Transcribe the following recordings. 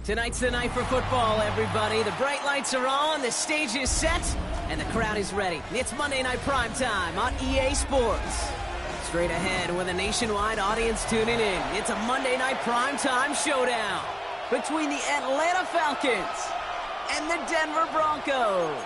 Tonight's the night for football, everybody. The bright lights are on, the stage is set, and the crowd is ready. It's Monday Night Primetime on EA Sports. Straight ahead with a nationwide audience tuning in, it's a Monday Night Primetime showdown between the Atlanta Falcons and the Denver Broncos.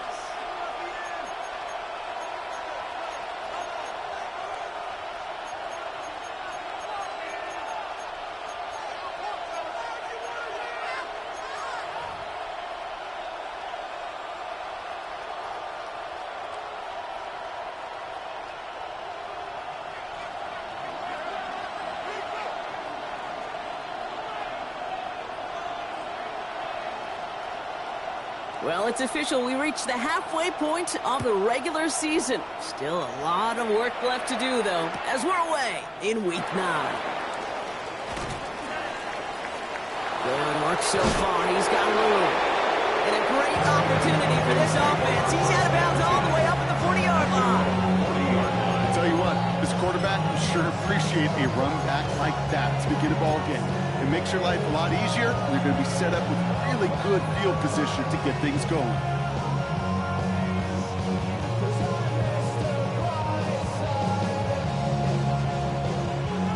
Well, it's official. We reached the halfway point of the regular season. Still a lot of work left to do, though, as we're away in Week 9. Good work so far. He's got room. And a great opportunity for this offense. He's out of bounds all the way up at the 40-yard line. I'll tell you what, this quarterback will sure appreciate a run back like that to begin a ball game. It makes your life a lot easier, and you're going to be set up with really good field position to get things going.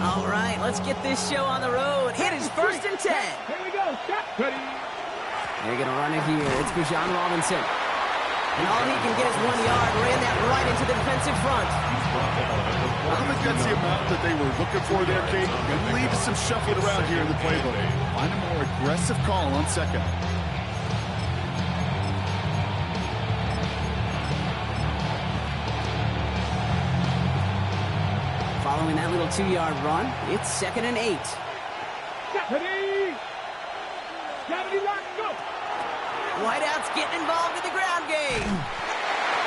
All right, let's get this show on the road. It is 1st and 10. Here we go. Shot. Ready. They're going to run it here. It's Bijan Robinson. And all he can get is 1 yard. Ran that right into the defensive front. I don't think that's the amount that they were looking for there, Kate. Going to lead to some shuffling around here in the playbook. Find a more aggressive call on second. Following that little 2-yard run, it's 2nd and 8. Ready. Gravity lock. Go. Whiteout's getting involved in the ground game.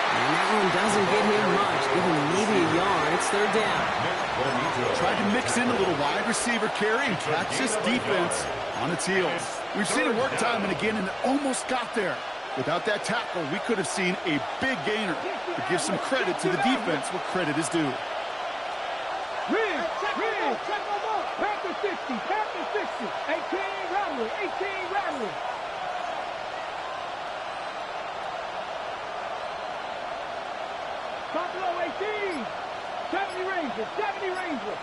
And that one doesn't get him much, give him maybe a yard. It's 3rd down. Tried to mix in a little wide receiver carry and catch this defense on its heels. We've seen it work time and again, and it almost got there. Without that tackle, we could have seen a big gainer. But give some credit to the defense where credit is due. Rig. Panther 60. Panther 60. 18 rattling. 18 rattling. Buffalo 18. 70 Rangers. 70 Rangers.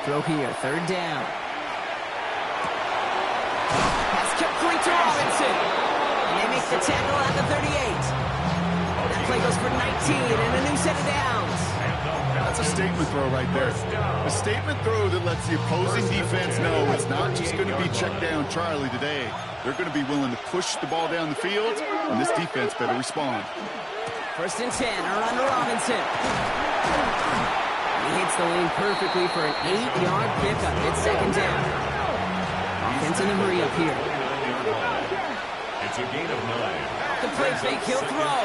Throw here, 3rd down. Pass complete to Robinson. And they make the tackle at the 38. That play goes for 19 and a new set of downs. That's a statement throw right there. A statement throw that lets the opposing defense know it's not just going to be check down Charlie today. They're going to be willing to push the ball down the field, and this defense better respond. 1st and 10, a run to Robinson. He hits the lane perfectly for an 8-yard pickup. It's 2nd down. Offense in the hurry up here. It's a gain of 9. Off the play fake, he'll throw.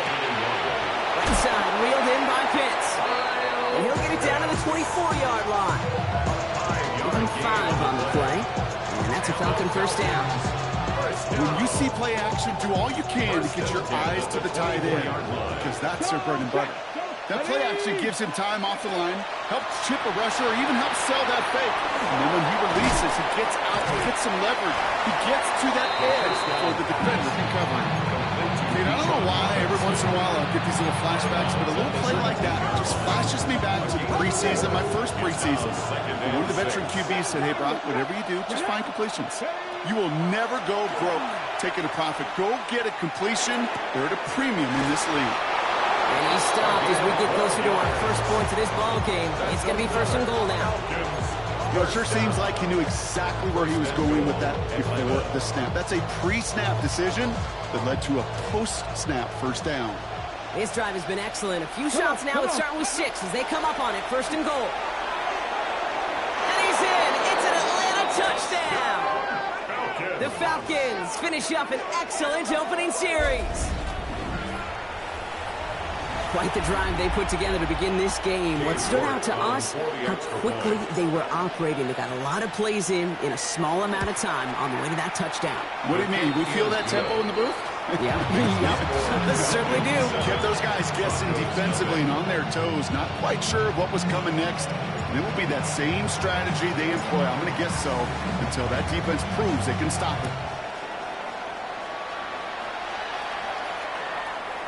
Right side, reeled in by Pitts. And he'll get it down to the 24-yard line. Give him 5 on the play. And that's a Falcon 1st down. When you see play action, do all you can to get your eyes to the tight end, because that's their bread and butter. That play action gives him time off the line, helps chip a rusher, or even helps sell that fake. And then when he releases, he gets out, gets some leverage. He gets to that edge before the defender can cover him. I don't know why every once in a while I'll get these little flashbacks, but a little play like that just flashes me back to the preseason, my first preseason. And one of the veteran QBs said, hey, Brock, whatever you do, just find completions. You will never go broke taking a profit. Go get a completion. They're at a premium in this league. And he stopped as we get closer to our first points of this ball game. It's going to be 1st and goal now. You know, it sure seems like he knew exactly where he was going with that before the snap. That's a pre-snap decision that led to a post-snap 1st down. This drive has been excellent. A few shots now. It's starting with 6 as they come up on it. 1st and goal. And he's in. It's an Atlanta touchdown. The Falcons finish up an excellent opening series. Quite the drive they put together to begin this game. What stood out to us, how quickly they were operating. They got a lot of plays in a small amount of time on the way to that touchdown. What do you mean? We feel that tempo in the booth? Yep. Certainly do. Kept those guys guessing defensively and on their toes, not quite sure what was coming next. And it will be that same strategy they employ, I'm going to guess so, until that defense proves they can stop it.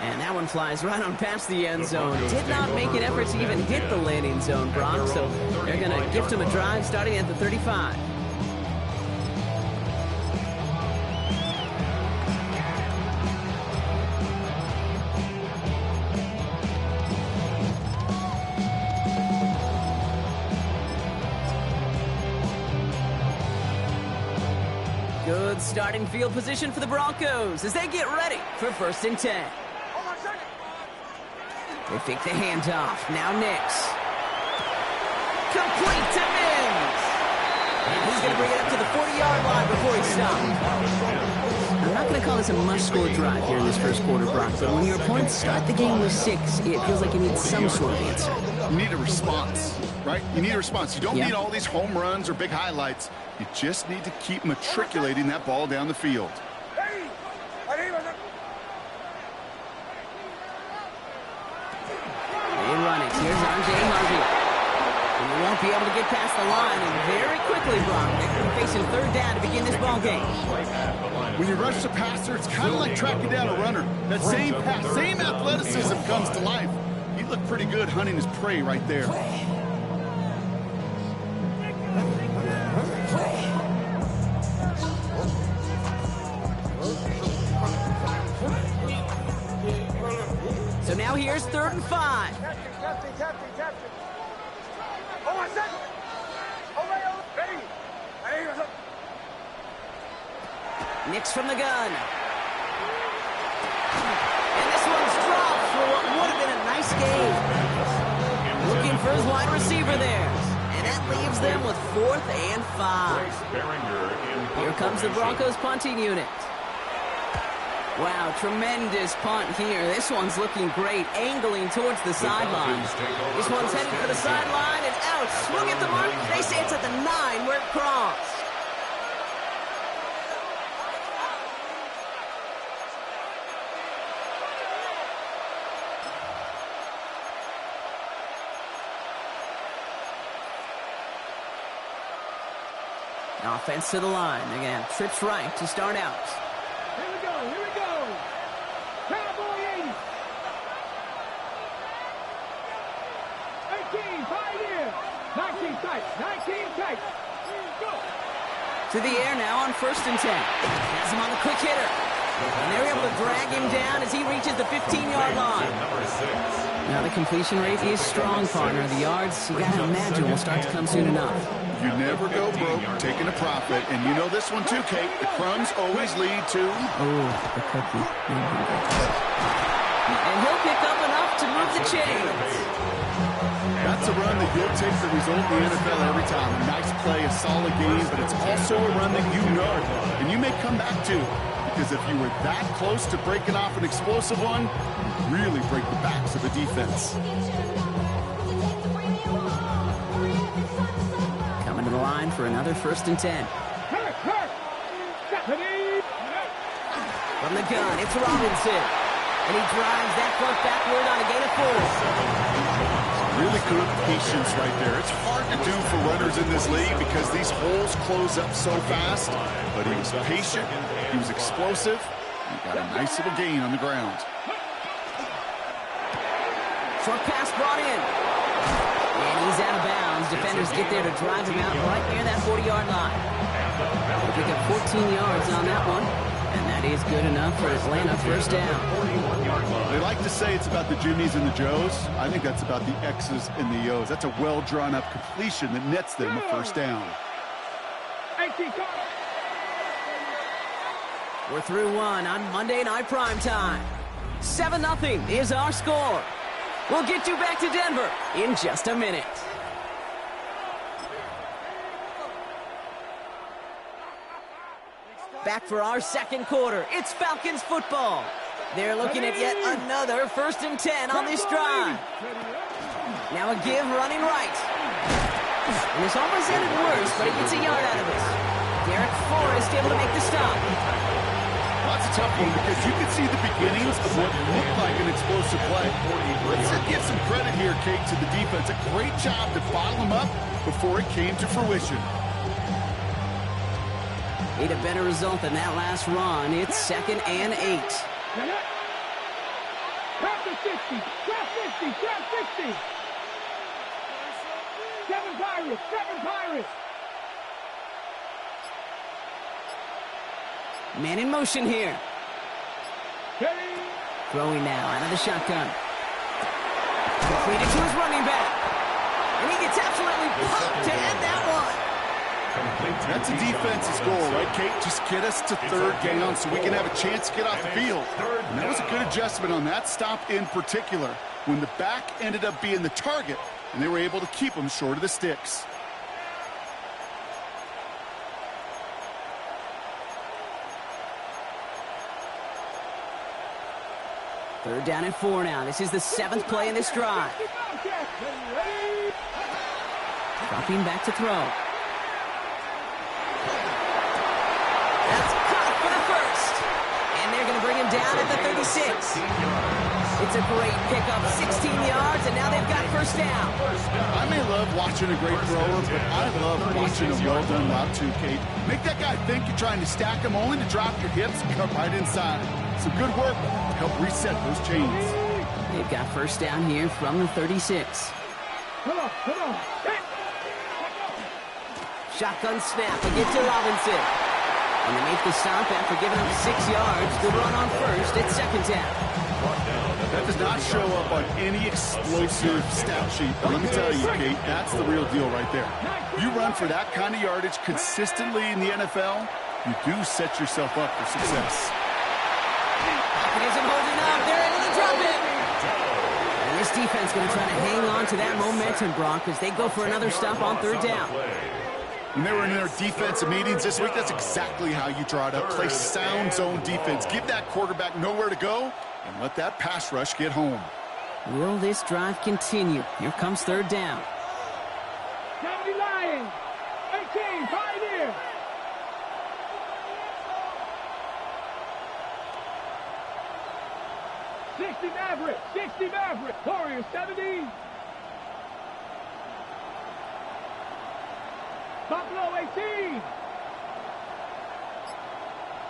And that one flies right on past the end zone. Did not make an effort to even hit the landing zone, Brock. So they're going to gift him a drive starting at the 35. Good starting field position for the Broncos as they get ready for 1st and 10. They fake the handoff. Now Nix. Complete to Mims. And he's going to bring it up to the 40-yard line before he stops. I'm not going to call this a must-score drive here in this first quarter, Brock, but when your opponents start the game with 6, it feels like you need some sort of answer. You need a response, right? You need a response. You don't need all these home runs or big highlights. You just need to keep matriculating that ball down the field. They run it. Here's R.J. Harvey. And they won't be able to get past the line, and very quickly, Brock, they're going to be facing 3rd down to begin this ball game. When you rush the passer, it's kind of like tracking down a runner. That same pass, same athleticism comes to life. He looked pretty good hunting his prey right there. So now here's 3rd and 5. Nix from the gun. And this one's dropped for what would have been a nice game. Looking for his wide receiver there. And that leaves them with 4th and 5. Here comes the Broncos punting unit. Wow, tremendous punt here. This one's looking great, angling towards the sideline. This one's headed for the sideline and out. Swung at the mark. They say it's at the 9 where it crossed. Offense to the line. Again, trips right to start out. Here we go. Cowboy 80. 18, 5 in. 19 tight. Go. To the air now on 1st and 10. Has him on the quick hitter. And they're able to drag him down as he reaches the 15-yard line. Now the completion rate is strong, partner. The yards, you gotta imagine, will start to come soon enough. You never go broke taking a profit. And you know this one too, Kate. The crumbs always lead to... Oh, the cookie. And he'll pick up enough to move the chains. That's a run that you'll take the result in the NFL every time. A nice play, a solid game, but it's also a run that you know. And you may come back to. Because if you were that close to breaking off an explosive one, you really break the backs of the defense. Coming to the line for another 1st and 10. From the gun, it's Robinson. And he drives that front backward on a gain of 4. Really good patience right there. It's hard to do for runners in this league because these holes close up so fast. But he was patient. He was explosive. He got a nice little gain on the ground. Short pass brought in. And he's out of bounds. Defenders get there to drive him out right near that 40-yard line. They pick up 14 yards on that one. And that is good enough for Atlanta 1st down. They like to say it's about the Jimmies and the Joes. I think that's about the X's and the O's. That's a well-drawn-up completion that nets them a 1st down. We're through one on Monday Night Primetime. 7-0 is our score. We'll get you back to Denver in just a minute. Back for our 2nd quarter. It's Falcons football. They're looking at yet another 1st and 10 on this drive. Now a give running right. And this almost ended worse, but he gets a yard out of it. Derek Forrest able to make the stop. That's a tough one because you can see the beginnings of what looked like an explosive play. Let's give some credit here, Kate, to the defense. A great job to bottle them up before it came to fruition. Need a better result than that last run. It's 2nd and 8. Trap the 60. Trap 50. Trap 60. 7 Pirates. 7 Pirates. Man in motion here. Throwing now out of the shotgun. Completed to his running back. And he gets absolutely pumped to end that one. That's a defense's goal, right, Kate? Just get us to 3rd down so we can have a chance to get off the field. And that was a good adjustment on that stop in particular, when the back ended up being the target, and they were able to keep him short of the sticks. Third down and 4 now. This is the 7th play in this drive. Dropping back to throw. That's caught for the first. And they're going to bring him down at the 36. It's a great pickup, 16 yards, and now they've got first down. I may love watching a great thrower, but I love watching a well-done route too, Kate. Make that guy think you're trying to stack him, only to drop your hips and cut right inside. Some good work to help reset those chains. They've got first down here from the 36. Come on. Shotgun snap again to Robinson. And they make the stop after giving up 6 yards. Good run on first. It's 2nd down. That does not show up on any explosive stat sheet. But let me tell you, Kate, that's the real deal right there. You run for that kind of yardage consistently in the NFL, you do set yourself up for success. It isn't holding up. They're able to drop it. And this defense going to try to hang on to that momentum, Brock, as they go for another stop on 3rd down. When they were in their defensive meetings this week, that's exactly how you draw it up. Play sound zone defense. Give that quarterback nowhere to go and let that pass rush get home. Will this drive continue? Here comes 3rd down. 70 Lions. 18 Pioneers. 60 Maverick. 60 Maverick. Warriors 70. Buffalo 18.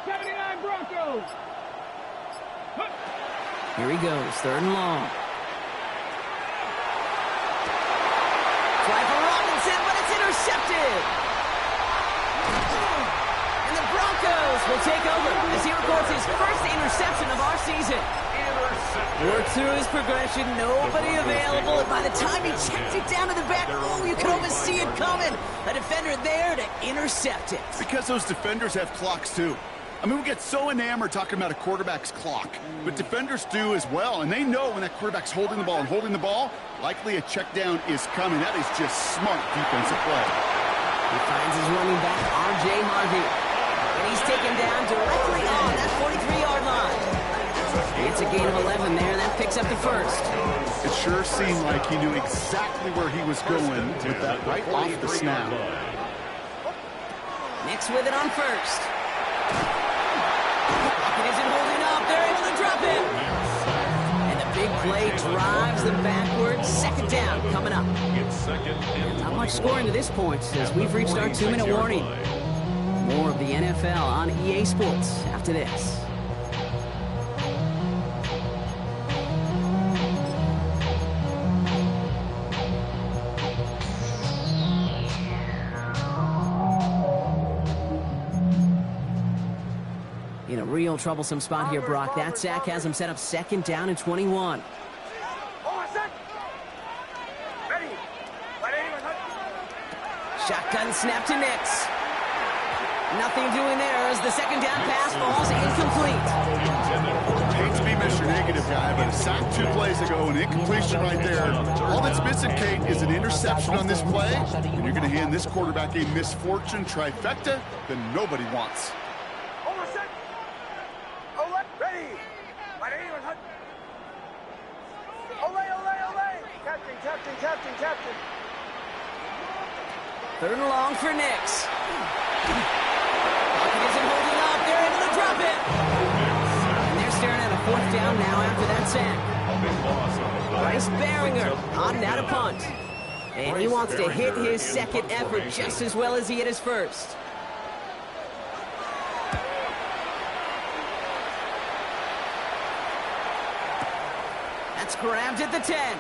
79 Broncos. Here he goes, 3rd and long. Try for Robinson, but it's intercepted. And the Broncos will take over as he records his first interception of our season. Worked through his progression, nobody available, and by the time he checked it down to the back, oh, you could almost see it coming. A defender there to intercept it. Because those defenders have clocks too. I mean, we get so enamored talking about a quarterback's clock, but defenders do as well, and they know when that quarterback's holding the ball and holding the ball, likely a check down is coming. That is just smart defensive play. He finds his running back, R.J. Harvey, and he's taken down directly on that 43-yard line. It's a gain of 11 there, and that picks up the first. It sure seemed like he knew exactly where he was going with that right off the snap. Nix with it on first. It isn't holding up. They're able to drop it. And the big play drives them backwards. 2nd down coming up. Not much scoring to this point as we've reached our 2-minute warning. More of the NFL on EA Sports after this. In a real troublesome spot here, Brock. That sack has him set up 2nd down and 21. Shotgun snap to Nix. Nothing doing there as the 2nd down pass falls incomplete. Hate to be Mr. Negative guy, but a sack 2 plays ago, an incompletion right there. All that's missing, Kate, is an interception on this play, and you're going to hand this quarterback a misfortune trifecta that nobody wants. Captain. 3rd and long for Nix. Pocket isn't holding up. They're able to drop it. down now after that sack. A big loss on the play. Bryce Baringer on now to punt. And he wants to hit his second effort just as well as he hit his first. That's grabbed at the 10.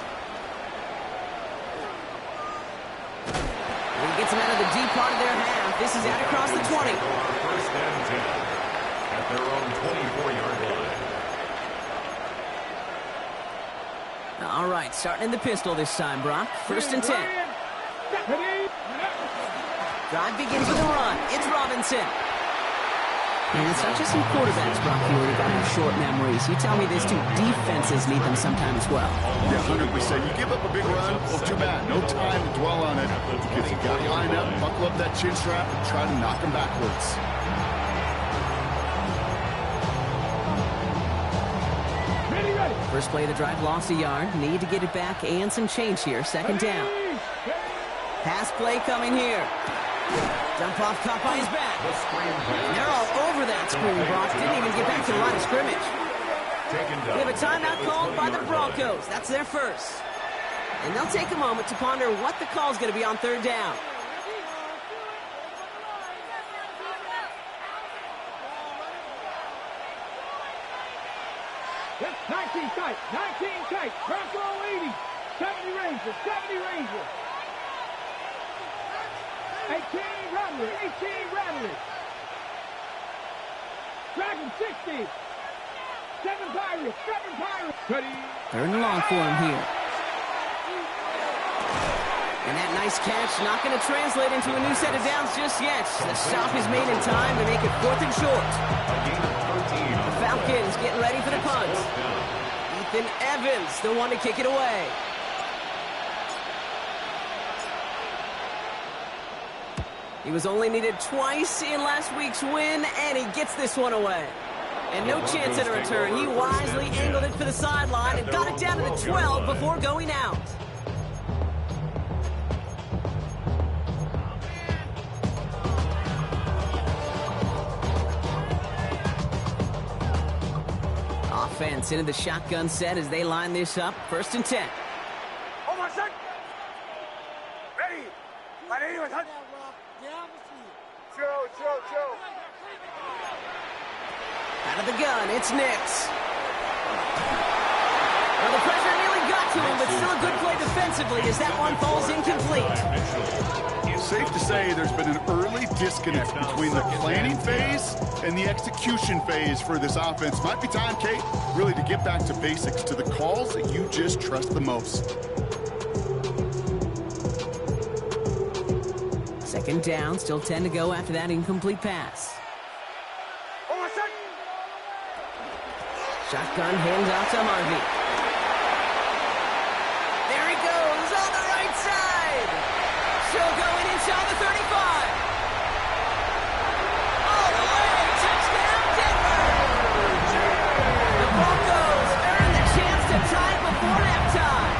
And he gets him out of the deep part of their half. This is out across the 20. First and 10 at their own 24-yard line. All right, starting in the pistol this time, Brock. First and 10. Drive begins with a run. It's Robinson. And it's not just some quarterbacks, Brock, who have got short memories. You tell me this too. Defenses need them sometime as well. Yeah, 100%. You give up a big run, well, too bad. No time to dwell on it because you got to line up, buckle up that chin strap, and try to knock them backwards. First play of the drive lost a yard. Need to get it back and some change here. Second down. Pass play coming here. Dump off caught by his back. They're all over that screen, Brock. Didn't even get back to the line of scrimmage. We have a timeout called by the Broncos. That's their first. And they'll take a moment to ponder what the call is going to be on third down. That's 19 tight. 19 tight. Bronco 80. 70 Ranger. 70 Ranger. 18 Rattler. 18 Rattler. Dragon 60. 7 Pirates. 7 Pirates. Ready. Third and long for him here. And that nice catch not going to translate into a new set of downs just yet. The stop is made in time to make it 4th and short. The Falcons getting ready for the punt. Ethan Evans, the one to kick it away. He was only needed twice in last week's win, and he gets this one away. And no chance at a return. He wisely angled it for the sideline and got it down to the 12 before going out. Offense into the shotgun set as they line this up. First and 10. Oh, my son. Ready. Chill. Out of the gun, it's Nix. Well, the pressure nearly got to him, but still a good play defensively as that one falls incomplete. Safe to say there's been an early disconnect between the planning phase and the execution phase for this offense. Might be time, Kate, really to get back to basics, to the calls that you just trust the most. Second down, still 10 to go after that incomplete pass. Oh, my son. Shotgun hands off to Harvey. There he goes on the right side. Still going inside the 35. All the way, touchdown Denver. The Broncos earn the chance to tie it before halftime.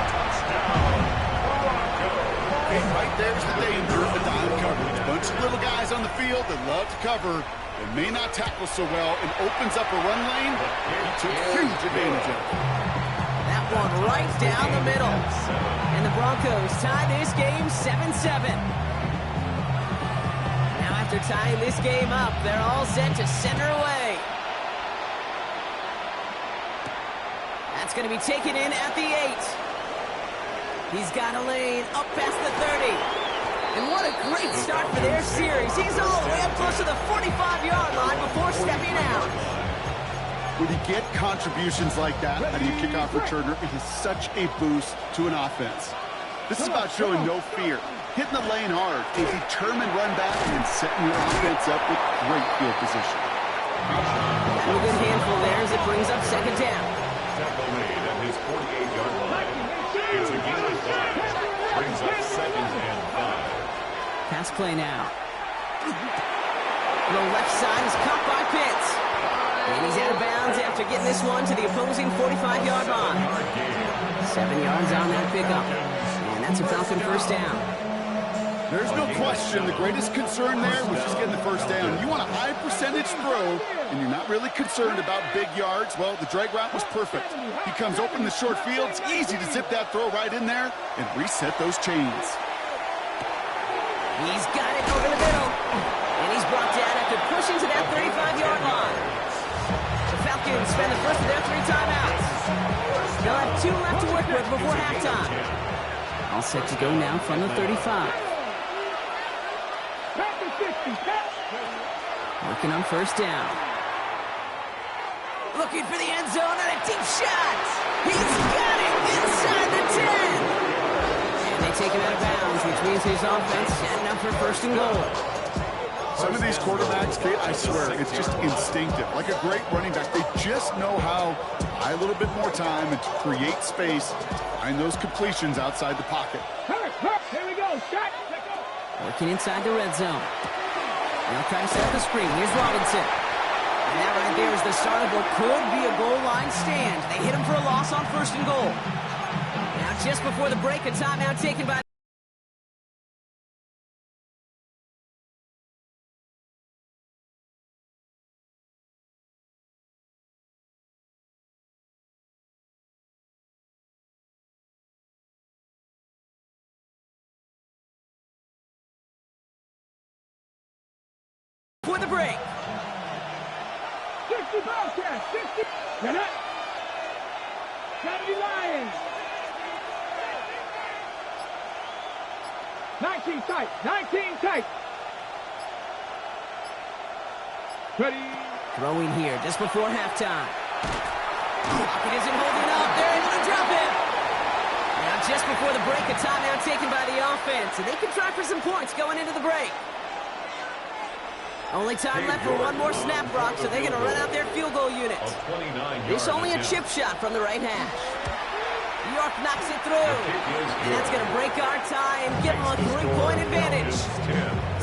Hey, right there's the danger of the dime coverage. Bunch of little guys on the field that love to cover and may not tackle so well, and opens up a run lane. He took huge advantage of it. That one right down the middle. And the Broncos tie this game 7-7. Now after tying this game up, they're all set to center away. That's going to be taken in at the 8. He's got a lane up past the 30. And what a great start for their series. He's all the way up close to the 45-yard line before stepping out. When you get contributions like that out of your kickoff returner, it is such a boost to an offense. This is about showing no fear, hitting the lane hard, a determined run back, and setting your offense up with great field position. And a good handful there as it brings up second down. Tackle made at his 48-yard line. It's a gain of 5. Brings up 2nd and 5. Pass play now. The left side is caught by Pitts. And he's out of bounds after getting this one to the opposing 45-yard line. 7 yards on that pickup. And that's a Falcon first down. There's no question the greatest concern there was just getting the first down. You want a high percentage throw, and you're not really concerned about big yards. Well, the drag route was perfect. He comes open in the short field. It's easy to zip that throw right in there and reset those chains. He's got it over the middle. And he's brought down after pushing to that 35-yard line. The Falcons spend the first of their 3 timeouts. They'll have 2 left to work with before halftime. All set to go now from the 35. Working on first down. Looking for the end zone and a deep shot. He's got it inside the 10. And they take him out of bounds, which means his offense setting up for first and goal. Some of these quarterbacks, Kate, I swear, it's just instinctive. Like a great running back, they just know how to buy a little bit more time and to create space to find those completions outside the pocket. Here we go. Shot. Working inside the red zone. They'll try to set up the screen. Here's Robinson. And that right there is the start of what could be a goal line stand. They hit him for a loss on first and goal. Now just before the break, a timeout taken by for the break. 60 Bobcats, 60. Get up. 70 Lions. 19 tight, 19 tight. Ready. Throwing here just before halftime. Pocket isn't holding up. They're able to drop him. Now just before the break, a timeout taken by the offense. And they can try for some points going into the break. Only time left for one more snap, Brock, so they're going to run out their field goal unit. It's only a chip shot from the right hash. New York knocks it through. And that's going to break our tie and give them a 3-point advantage.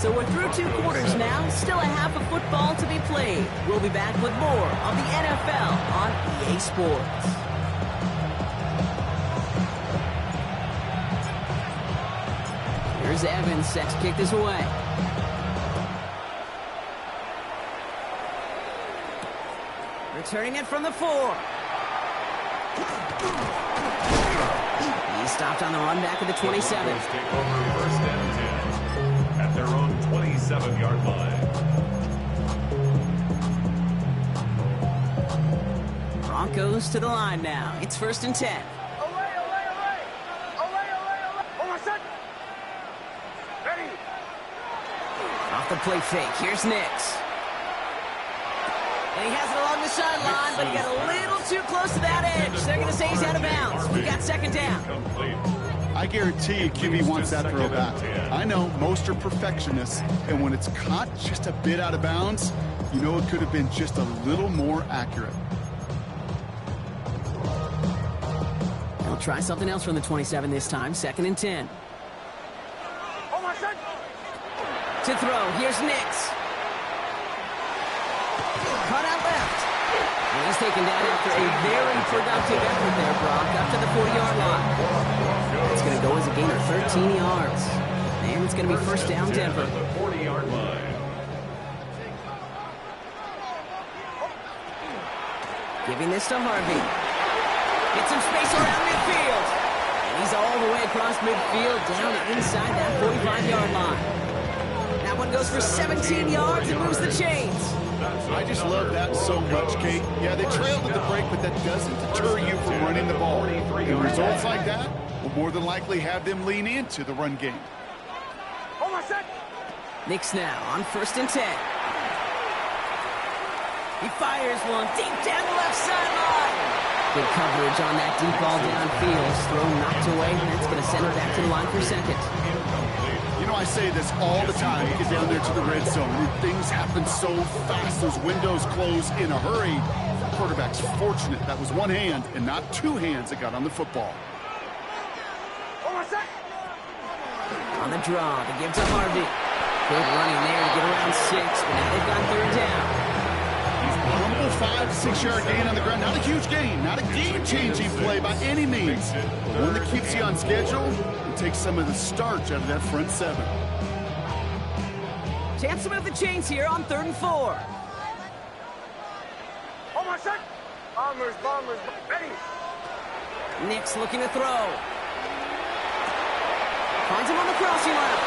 So we're through 2 quarters now. Still a half of football to be played. We'll be back with more of the NFL on EA Sports. Here's Evans set to kick this away. Returning it from the 4. He stopped on the run back at the 27. Take over first and 10 at their own 27-yard line. Broncos to the line now. It's first and 10. Off the play fake. Here's Nix. And he has it along the sideline, but he got a little too close to that edge. They're going to say he's out of bounds. We got second down. I guarantee you QB wants that throw back. I know most are perfectionists, and when it's caught just a bit out of bounds, you know it could have been just a little more accurate. They'll try something else from the 27 this time. Second and 10. To throw, here's Nix. Cut out left. And he's taken down after a very productive effort there, Brock, up to the 40-yard line. It's going to go as a gain of 13 yards. And it's going to be first down, Denver. The 40-yard line. Giving this to Harvey. Get some space around midfield. And he's all the way across midfield down inside that 45-yard line. That one goes for 17 yards and moves the chains. I just love that so much, Kate. Yeah, they trailed at the break, but that doesn't deter you from running the ball. And results like that will more than likely have them lean into the run game. Nix now on first and 10. He fires one deep down the left sideline. Good coverage on that deep ball downfield. Throw knocked away, and that's going to send it back to the line for second. You know, I say this all the time. You get down there to the red zone, and things happen so fast. Those windows close in a hurry. The quarterback's fortunate. That was one hand and not 2 hands that got on the football. On the draw, to give to Harvey. Good running there to get around 6, but now they've got third down. A humble 5-6 yard gain on the ground. Not a huge gain, not a game-changing play by any means, but one that keeps you on schedule and takes some of the starch out of that front 7. Chance to move the chains here on 3rd and 4. Oh my shot! Bombers, ready! Nix looking to throw. Finds him on the crossing route.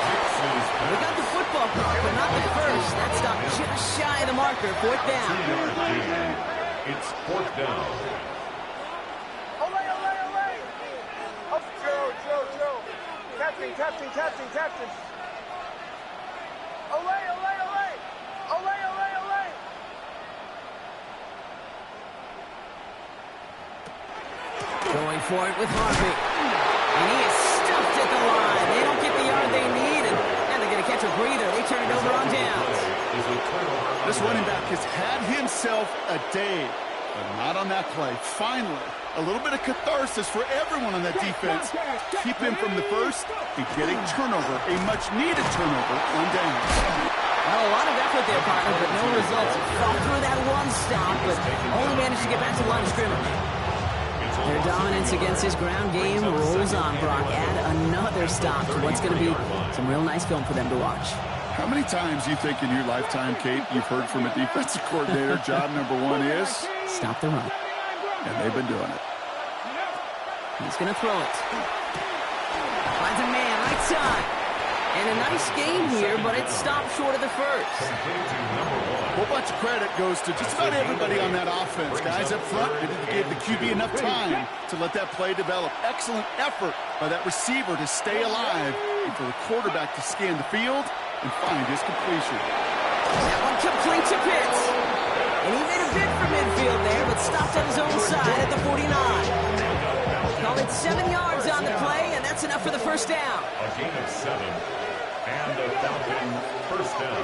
We got the football caught, but not the first. That stopped just shy of the marker. 4th down. It's 4th down. Olay! Oh, Joe. Captain. Olay! Going for it with Harvey. And he is stuffed at the line. They don't get the yard they need, and they're going to catch a breather. They turn it over on downs. This running back has had himself a day, but not on that play. Finally, a little bit of catharsis for everyone on that defense. Keep him from the first and get a turnover, a much-needed turnover on downs. Well, a lot of effort there, partner, but no results. Fought through that one stop, but only managed to get back to the line of scrimmage. Their dominance against his ground game rolls on, Brock. Add another stop to what's going to be some real nice film for them to watch. How many times do you think in your lifetime, Kate, you've heard from a defensive coordinator, job number 1 is? Stop the run. And they've been doing it. He's going to throw it. Finds a man right side. And a nice game here, but it stopped short of the first. A whole bunch of credit goes to just about everybody on that offense. Guys up front, they gave the QB enough time to let that play develop. Excellent effort by that receiver to stay alive and for the quarterback to scan the field and find his completion. That one complete to Pitts. And he made a bid for midfield there, but stopped on his own side at the 49. Call it 7 yards on the play, and that's enough for the first down. A gain of 7. And the Falcon first down.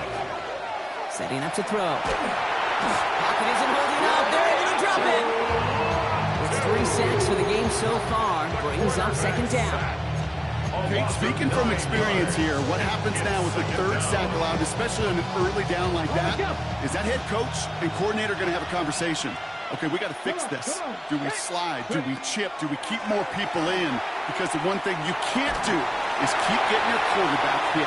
Setting up to throw. Pocket isn't holding up. They're able to drop it. It's 3 sacks for the game so far. Brings up 2nd down. Kate, speaking from experience here, what happens now with the 3rd sack allowed, especially on an early down like that, is that head coach and coordinator going to have a conversation. Okay, we got to fix this. Do we slide? Do we chip? Do we keep more people in? Because the one thing you can't do is keep getting your quarterback hit.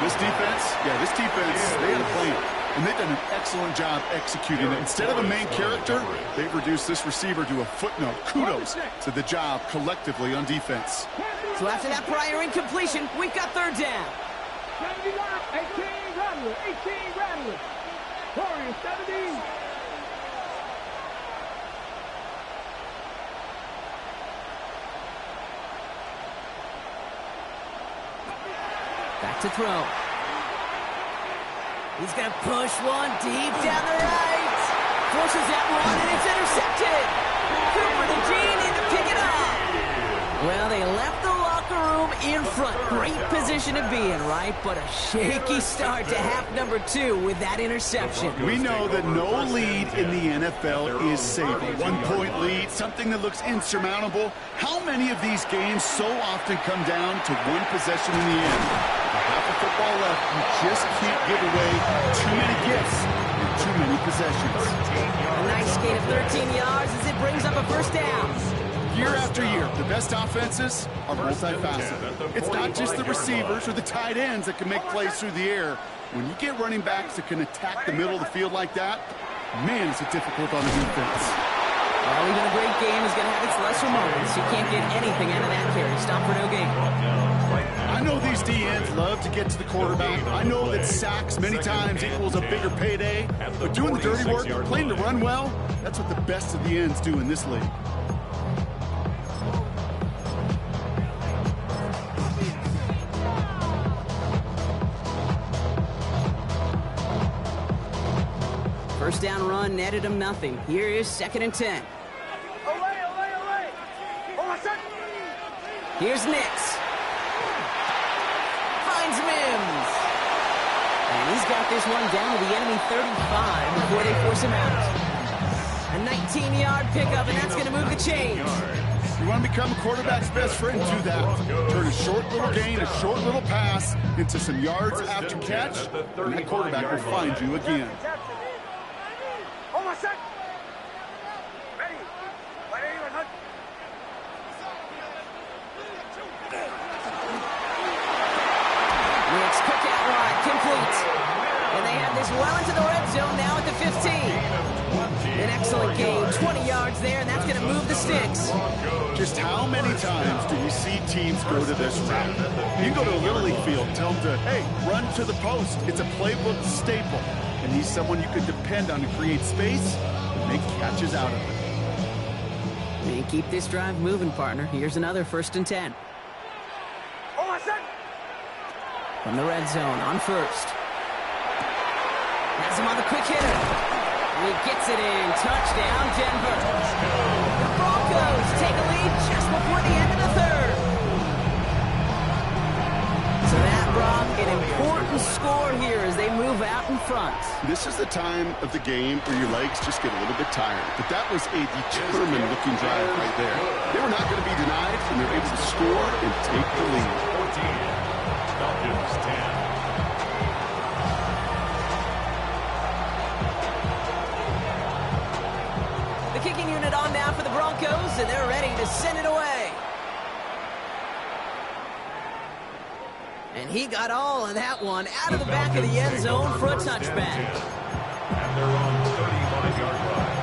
This defense, they had a plan. And they've done an excellent job executing it. Instead of a main character, they've reduced this receiver to a footnote. Kudos to the job collectively on defense. So after that prior incompletion, we've got 3rd down. 18 Rattler. Warriors 17. Back to throw. He's going to push one deep down the right. Forces that one, and it's intercepted. Cooper the Genie to pick it up. Well, they left the locker room in front. Great position to be in, right? But a shaky start to half number 2 with that interception. We know that no lead in the NFL is safe. A 1-point lead, something that looks insurmountable. How many of these games so often come down to one possession in the end? With half a football left, you just can't give away too many gifts and too many possessions. A nice gain of 13 yards as it brings up a first down. Year after year, the best offenses are multifaceted. It's not just the receivers or the tight ends that can make plays through the air. When you get running backs that can attack the middle of the field like that, man, is it difficult on the defense. Well, even a great game is going to have its lesser moments. You can't get anything out of that carry. Stop for no gain. I know these DNs love to get to the quarterback. I know that sacks many times equals a bigger payday. But doing the dirty work, playing to run well, that's what the best of the ends do in this league. First down run netted him nothing. Here is 2nd and 10. Here's Nix. Finds Mims. And he's got this one down to the enemy 35 before they force him out. A 19-yard pickup, and that's going to move the chains. You want to become a quarterback's best friend, do that. Turn a short little gain, a short little pass into some yards after catch, and that quarterback will find you again. Nix, quick out wide, complete. well into the red zone now at the 15. An excellent gain, 20 yards there, and that's going to move the sticks. Just how many times do we see teams go to this route? You go to a Little League field, tell them to, hey, run to the post. It's a playbook staple. And he's someone you can depend on to create space and make catches out of it. And keep this drive moving, partner. Here's another 1st and 10. From the red zone on first. Has him on the quick hitter. And he gets it in. Touchdown, Denver. The Broncos take a lead just before the end of the 3rd. So that, Brock, an important score here as they move out in front. This is the time of the game where your legs just get a little bit tired. But that was a determined-looking drive right there. They were not going to be denied, and they're able to score and take the lead. 14. Falcons 10. The kicking unit on now for the Broncos, and they're ready to send it away. And he got all of that one out of the back of the end zone for a touchback. And they're on 35-yard line.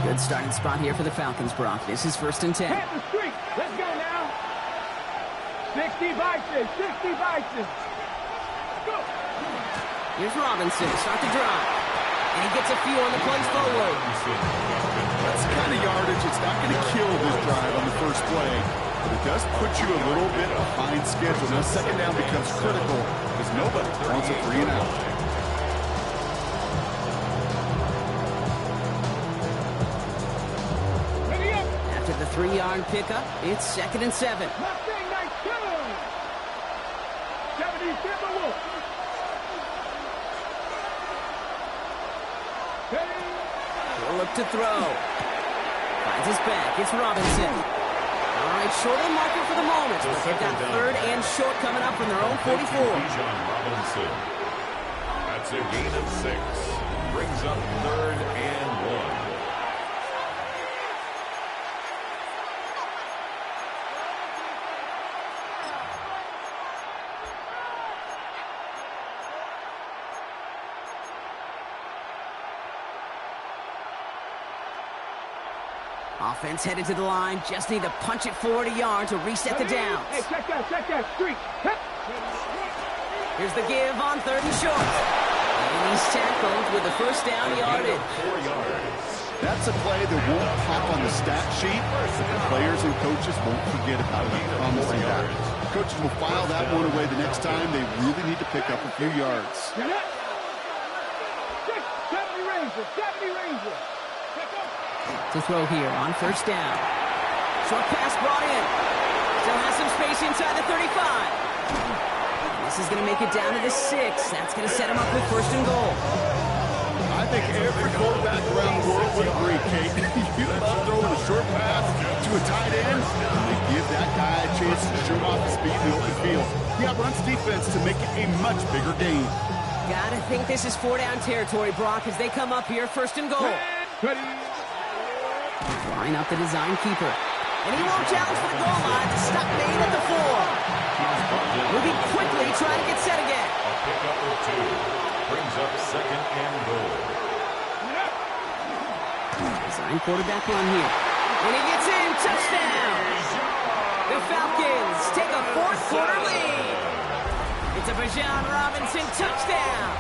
Good starting spot here for the Falcons, Brock. This is 1st and 10. Hit the street. Let's go now. 60 vices. 60 vices. Go. Here's Robinson. Start the drive. And he gets a few on the plunge forward. That's the kind of yardage. It's not going to kill this drive on the first play, but it does put you a little bit behind schedule. Now, 2nd down becomes critical because nobody wants a 3 and out. After the 3-yard pickup, it's 2nd and 7. Mustang nice kill. 77 Wolf. He'll look to throw. Finds his back. It's Robinson. All right, short of the marker for the moment. But they've got 3rd and short coming up from their own 44. Robinson. That's a gain of 6. Brings up 3rd and 1. Offense headed to the line. Just need to punch it 40 yards to reset the downs. Hey, check that street. Here's the give on 3rd and short. And he's tackled with the 1st down yardage. 4 yards. That's a play that won't pop on the stat sheet, but the players and coaches won't forget about it. I promise you that. Coaches will file that one away the next time. They really need to pick up a few yards. 70 Rangers. 70 Rangers. To throw here on 1st down. Short pass brought in. Still has some space inside the 35. This is going to make it down to the 6. That's going to set him up with 1st and goal. I think every quarterback around the world would agree, Kate. You love throwing a short pass to a tight end. They give that guy a chance to show off his speed in the open field. He outruns defense to make it a much bigger gain. Gotta think this is 4-down territory, Brock, as they come up here 1st and goal. Line up the design keeper. And he won't challenge for the goal line. The stop made at the 4. Moving quickly, trying to get set again. A pickup of 2. Brings up 2nd and goal. Design quarterback run here. And he gets in. Touchdown. The Falcons take a 4th quarter lead. It's a Bijan Robinson touchdown.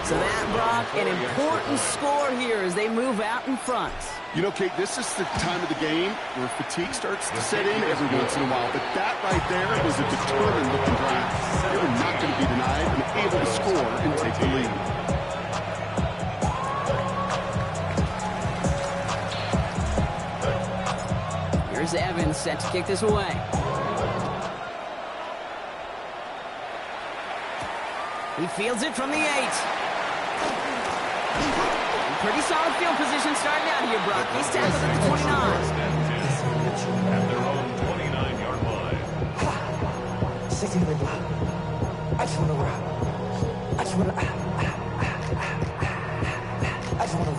So that, Brock, an important score here as they move out in front. You know, Kate, this is the time of the game where fatigue starts to set in every once in a while. But that right there was a determined-looking drive. They were not going to be denied and able to score and take the lead. Here's Evans set to kick this away. He fields it from the 8. Pretty solid field position starting out here, Brock. He's tackled at the 29. At their own 29-yard line. 60 to the block. I just want to rock. I just want to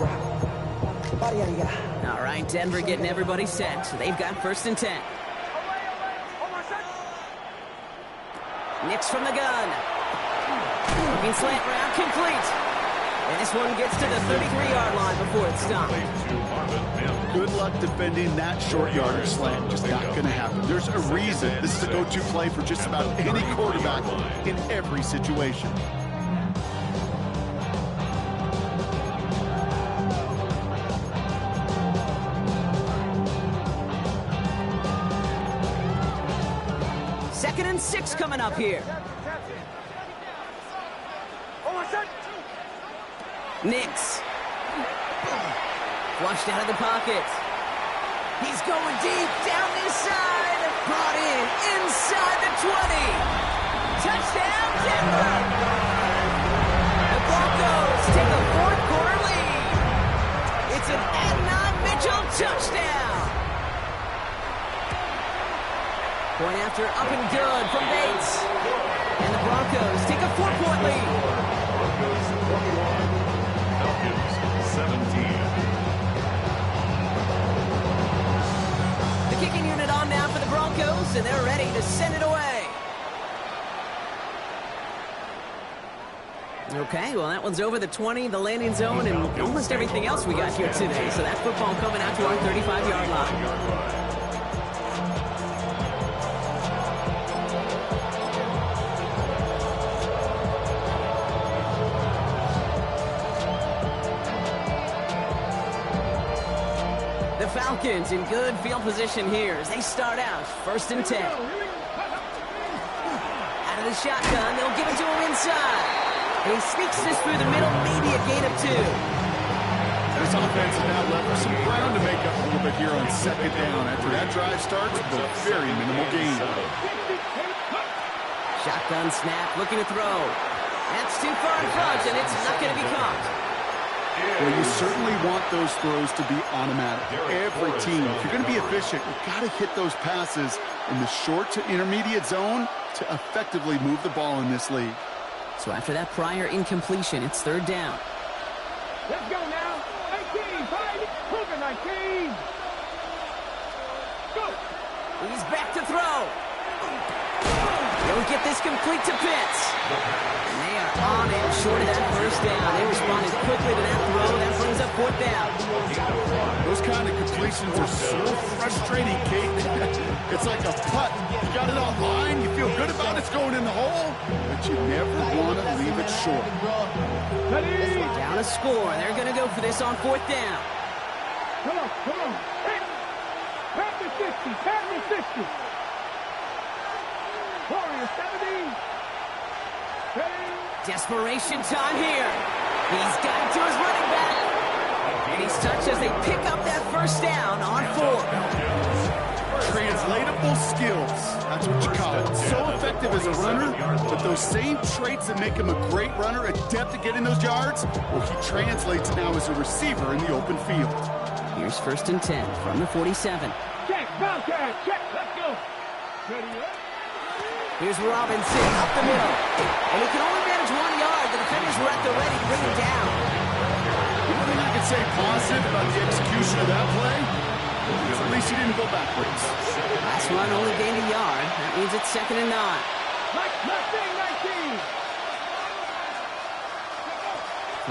rock. All right, Denver getting everybody set. So they've got 1st and 10. Knicks from the gun. Looking slant route complete. And this one gets to the 33-yard line before it's stopped. Good luck defending that short yardage slant. Just not going to happen. There's a reason this is a go-to play for just about any quarterback in every situation. Second and 6 coming up here. Knicks. Flushed out of the pocket. He's going deep down this side. Brought in inside the 20. Touchdown, Denver. The Broncos take a 4th quarter lead. It's an Adnan Mitchell touchdown. Point after up and good from Bates. And the Broncos take a 4-point lead. Broncos 41, Falcons 17. The kicking unit on now for the Broncos, and they're ready to send it away. Okay, well, that one's over the 20, the landing zone, and almost everything else we got here today. So that football coming out to our 35-yard line. Falcons in good field position here as they start out 1st and 10. Out of the shotgun, they'll give it to him inside. And he sneaks this through the middle, maybe a gain of 2. This offense is now left with some ground to make up a little bit here on 2nd down. After that drive starts with a very minimal gain. Shotgun snap, looking to throw. That's too far in front, and it's not going to be caught. Well, you certainly want those throws to be automatic. Every team, if you're going to be efficient, you've got to hit those passes in the short to intermediate zone to effectively move the ball in this league. So after that prior incompletion, it's 3rd down. Let's go now. 19, 5, Hooker 19. Go. He's back to throw. They'll get this complete to Pitts. And they are on it short of that 1st down. They responded quickly to that throw. That brings up 4th down. Those kind of completions are so frustrating, Kate. It's like a putt. You got it on line. You feel good about it's going in the hole, but you never want to leave it short. Down a score. They're going to go for this on 4th down. Come on, come on. Pat the 50, pat the 50. Warrior 70. Desperation time here. He's got it to his running back. And he's touched as they pick up that 1st down on 4. Translatable skills. That's what you call it. So effective as a runner, but those same traits that make him a great runner, adept at getting those yards, well, he translates now as a receiver in the open field. Here's 1st and 10 from the 47. Check, Bobcat, check, let's go. Ready up. Here's Robinson up the middle. And he can only manage 1 yard. The defenders were at the ready to bring him down. The only thing I can say positive about the execution of that play is at least he didn't go backwards. Last run only gained a yard. That means it's 2nd and 9. Mustang 19.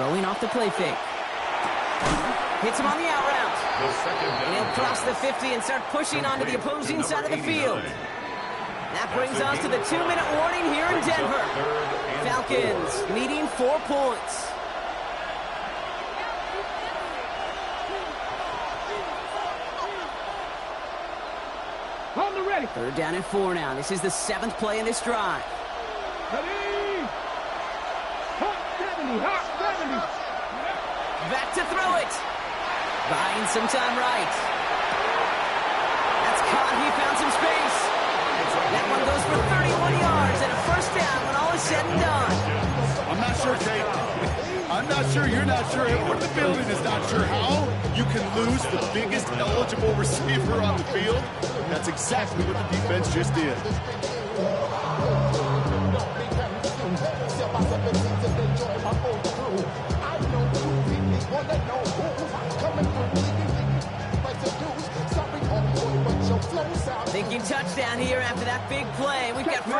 Throwing off the play fake. Hits him on the out route. And he'll cross the 50 and start pushing onto the opposing side of the field. That brings us to the 2-minute warning here in Denver. Falcons needing 4 points. On the ready. 3rd down and 4 now. This is the 7th play in this drive. Ready. Hot 70, hot 70. Back to throw it. Buying some time right. That's caught. He found some space. That one goes for 31 yards and a 1st down when all is said and done. I'm not sure, Kate. I'm not sure you're not sure. Everyone in the building is not sure how you can lose the biggest eligible receiver on the field. That's exactly what the defense just did. I know who really wanna know who's coming through.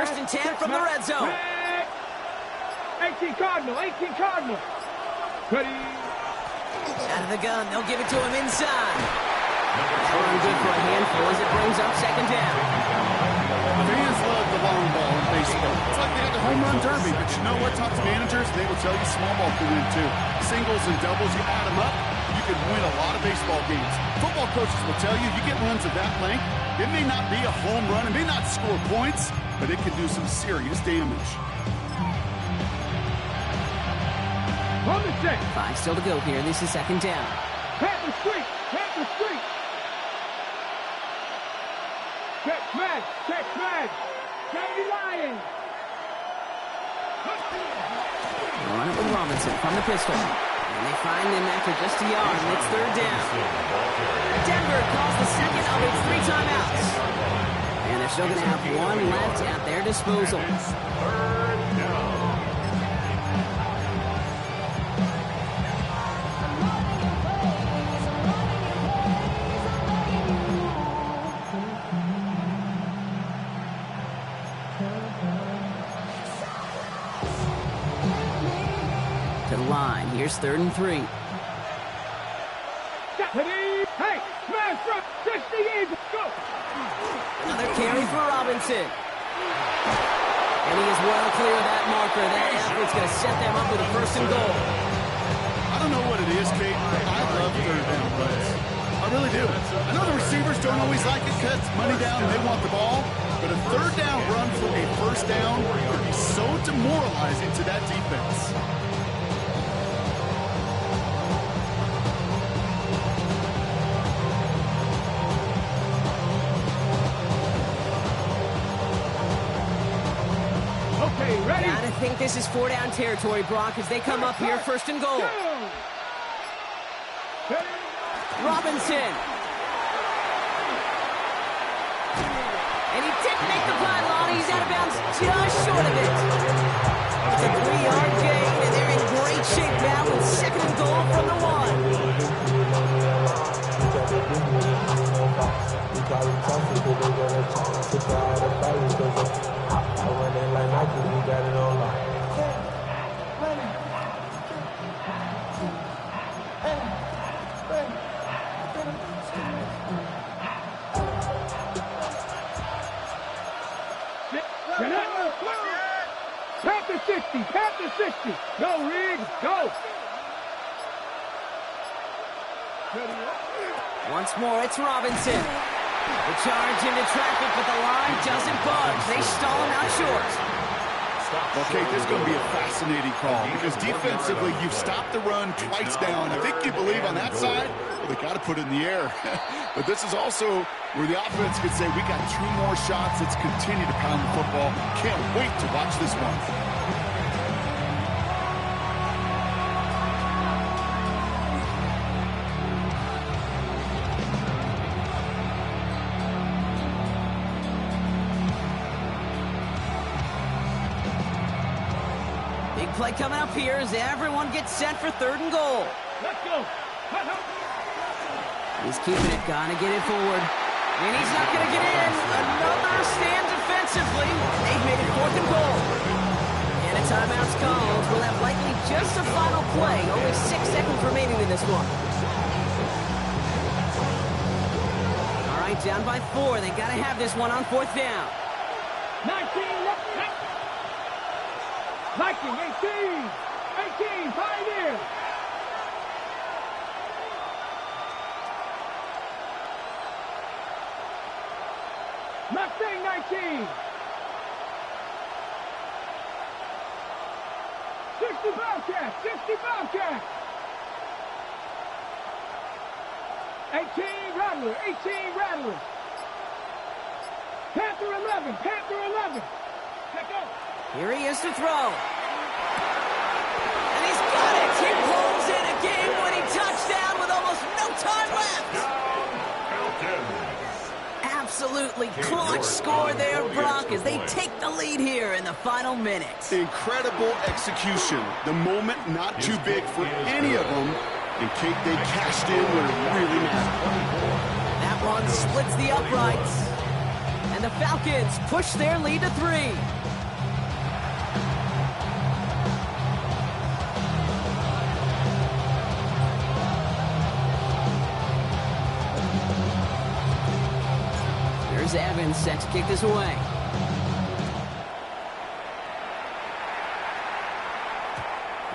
First and 10 from the red zone. 18 Cardinal, 18 Cardinal. Ready. Out of the gun, they'll give it to him inside. That run good for a handful as it brings up second down. Fans love the long ball in baseball. It's like they got the home run derby, but you know what? Talk to managers, they will tell you small ball can win too. Singles and doubles, you add them up, you can win a lot of baseball games. Football coaches will tell you, you get runs of that length, it may not be a home run, it may not score points, but it can do some serious damage. On the set. 5 still to go here. This is second down. Panther street, Panther street. Catch man, catch man. County Lions. Run it with Robinson from the pistol. And they find him after just a yard, and it's third down. Denver calls the second of its 3 timeouts. And they're still going to have one left at their disposal. Third down. To the line. Here's 3rd and 3. Hey, smash front, 60 Eagles, go! Another carry for Robinson. And he is well clear of that marker. That effort's going to set them up with a first and goal. I don't know what it is, Kate, but I love third down runs. I really do. I know the receivers don't always like it because it's money down and they want the ball, but a third down run for a first down could be so demoralizing to that defense. Okay, ready? Gotta think this is 4-down territory, Brock, as they come up here first and goal. Robinson. And he didn't make the pylon. He's out of bounds just short of it. It's a 3-yard gain, and they're in great shape now with second and goal from the 1. Panther 60. Go, Riggs, go. Once more, it's Robinson. The charge into traffic, but the line doesn't budge. They stall him out short. Okay, this is going to be a fascinating call because defensively, you've stopped the run twice down. I think you believe on that side, well, they got to put it in the air. But this is also where the offense could say, we got 2 more shots. Let's continue to pound the football. Can't wait to watch this one. Big play coming up here as everyone gets set for 3rd and goal. Let's go. He's keeping it, gonna get it forward. And he's not gonna get in. Another stand defensively. They've made it 4th and goal. And a timeout's called. We'll have likely just a final play. Only 6 seconds remaining in this one. All right, down by 4. They gotta have this one on 4th down. 19, Viking, 18, Pioneer. Mustang 19. 60 Bobcats, 60 Bobcats. 18 Rattlers. Panther 11. Check out. Here he is to throw. And he's got it. He pulls in a game-winning touchdown with almost no time left. Absolutely clutch score there, Brock, as they take the lead here in the final minute. Incredible execution. The moment not too big for any of them. And Kate, they cashed in where it really mattered. That one splits the uprights. And the Falcons push their lead to 3. Here's Evans set to kick this away.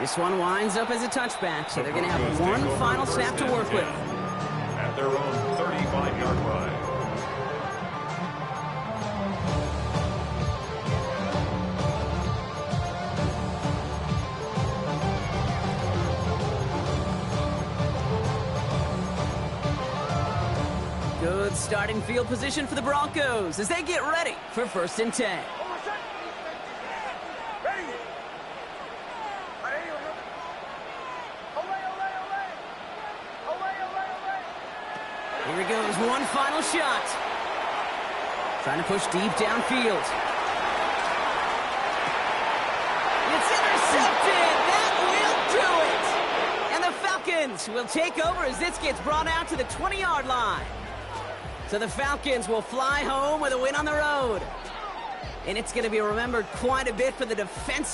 This one winds up as a touchback, so they're going to have one final snap to work with. At their own 35-yard line. Good starting field position for the Broncos as they get ready for 1st and 10. Here goes one final shot. Trying to push deep downfield. It's intercepted. That will do it. And the Falcons will take over as this gets brought out to the 20-yard line. So the Falcons will fly home with a win on the road. And it's going to be remembered quite a bit for the defensive